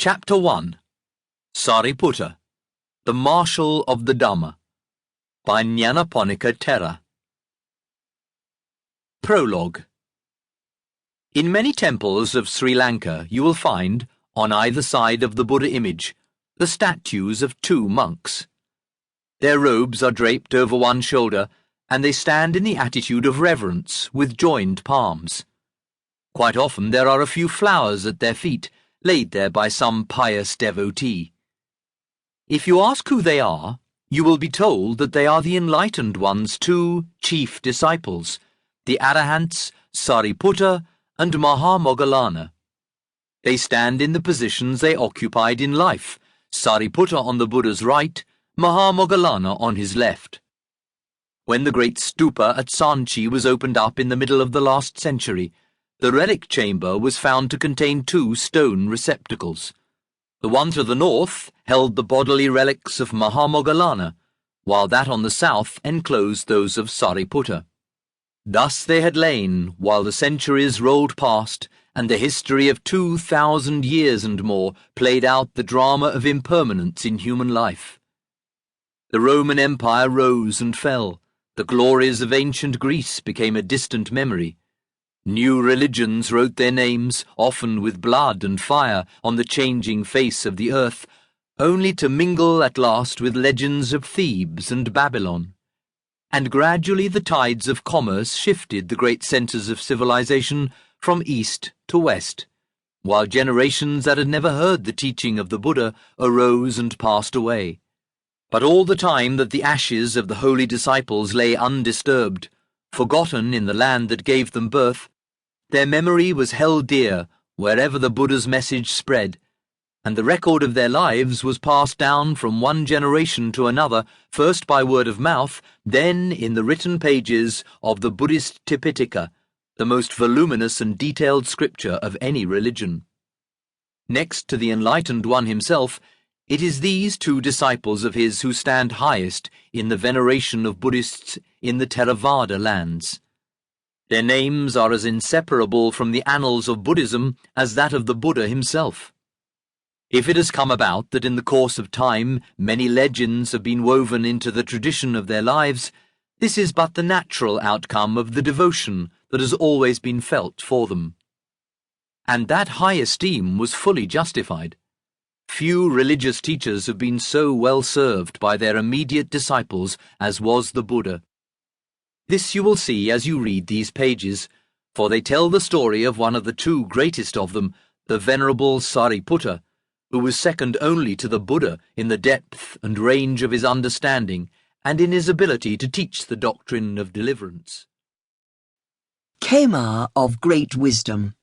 Chapter 1 Sariputta, the Marshal of the Dhamma, by Nyanaponika Thera. Prologue. In many temples of Sri Lanka you will find, on either side of the Buddha image, the statues of two monks. Their robes are draped over one shoulder, and they stand in the attitude of reverence with joined palms. Quite often there are a few flowers at their feet, laid there by some pious devotee. If you ask who they are, you will be told that they are the enlightened one's two chief disciples, the Arahants Sariputta and Mahamoggallana. They stand in the positions they occupied in life, Sariputta on the Buddha's right, Mahamoggallana on his left. When the great stupa at Sanchi was opened up in the middle of the last century, the relic chamber was found to contain two stone receptacles. The one to the north held the bodily relics of Mahamoggallana, while that on the south enclosed those of Sariputta. Thus they had lain while the centuries rolled past and the history of 2,000 years and more played out the drama of impermanence in human life. The Roman Empire rose and fell. The glories of ancient Greece became a distant memory. New religions wrote their names, often with blood and fire, on the changing face of the earth, only to mingle at last with legends of Thebes and Babylon. And gradually the tides of commerce shifted the great centres of civilization from east to west, while generations that had never heard the teaching of the Buddha arose and passed away. But all the time that the ashes of the holy disciples lay undisturbed, forgotten in the land that gave them birth, their memory was held dear wherever the Buddha's message spread, and the record of their lives was passed down from one generation to another, first by word of mouth, then in the written pages of the Buddhist Tipitaka, the most voluminous and detailed scripture of any religion. Next to the enlightened one himself, it is these two disciples of his who stand highest in the veneration of Buddhists in the Theravada lands. Their names are as inseparable from the annals of Buddhism as that of the Buddha himself. If it has come about that in the course of time many legends have been woven into the tradition of their lives, this is but the natural outcome of the devotion that has always been felt for them. And that high esteem was fully justified. Few religious teachers have been so well served by their immediate disciples as was the Buddha. This you will see as you read these pages, for they tell the story of one of the two greatest of them, the Venerable Sariputta, who was second only to the Buddha in the depth and range of his understanding and in his ability to teach the doctrine of deliverance. Khema of Great Wisdom.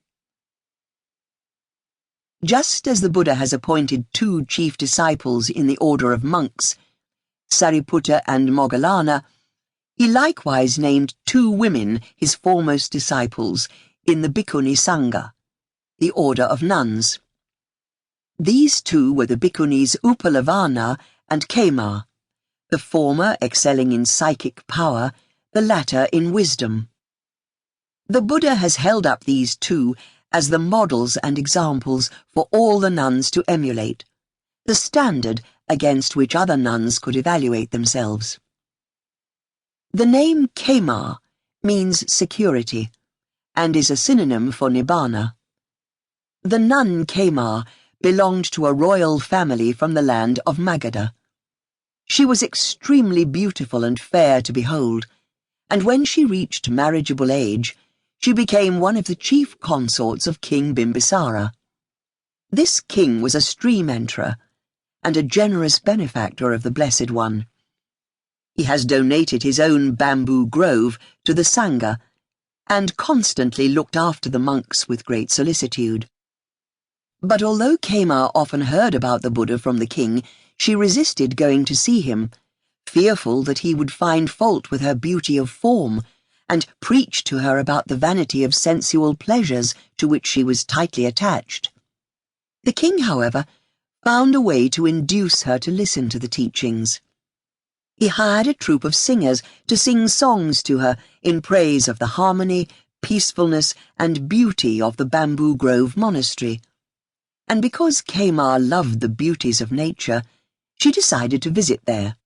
Just as the Buddha has appointed two chief disciples in the order of monks, Sariputta and Moggallana, he likewise named two women his foremost disciples in the Bhikkhuni Sangha, the order of nuns. These two were the Bhikkhunis Upalavana and Khema, the former excelling in psychic power, the latter in wisdom. The Buddha has held up these two as the models and examples for all the nuns to emulate, the standard against which other nuns could evaluate themselves. The name Khema means security, and is a synonym for Nibbana. The nun Khema belonged to a royal family from the land of Magadha. She was extremely beautiful and fair to behold, and when she reached marriageable age, she became one of the chief consorts of King Bimbisara. This king was a stream enterer, and a generous benefactor of the Blessed One. He has donated his own bamboo grove to the Sangha, and constantly looked after the monks with great solicitude. But although Khema often heard about the Buddha from the king, she resisted going to see him, fearful that he would find fault with her beauty of form, and preach to her about the vanity of sensual pleasures to which she was tightly attached. The king, however, found a way to induce her to listen to the teachings. He hired a troupe of singers to sing songs to her in praise of the harmony, peacefulness, and beauty of the Bamboo Grove Monastery. and because Kemar loved the beauties of nature, she decided to visit there.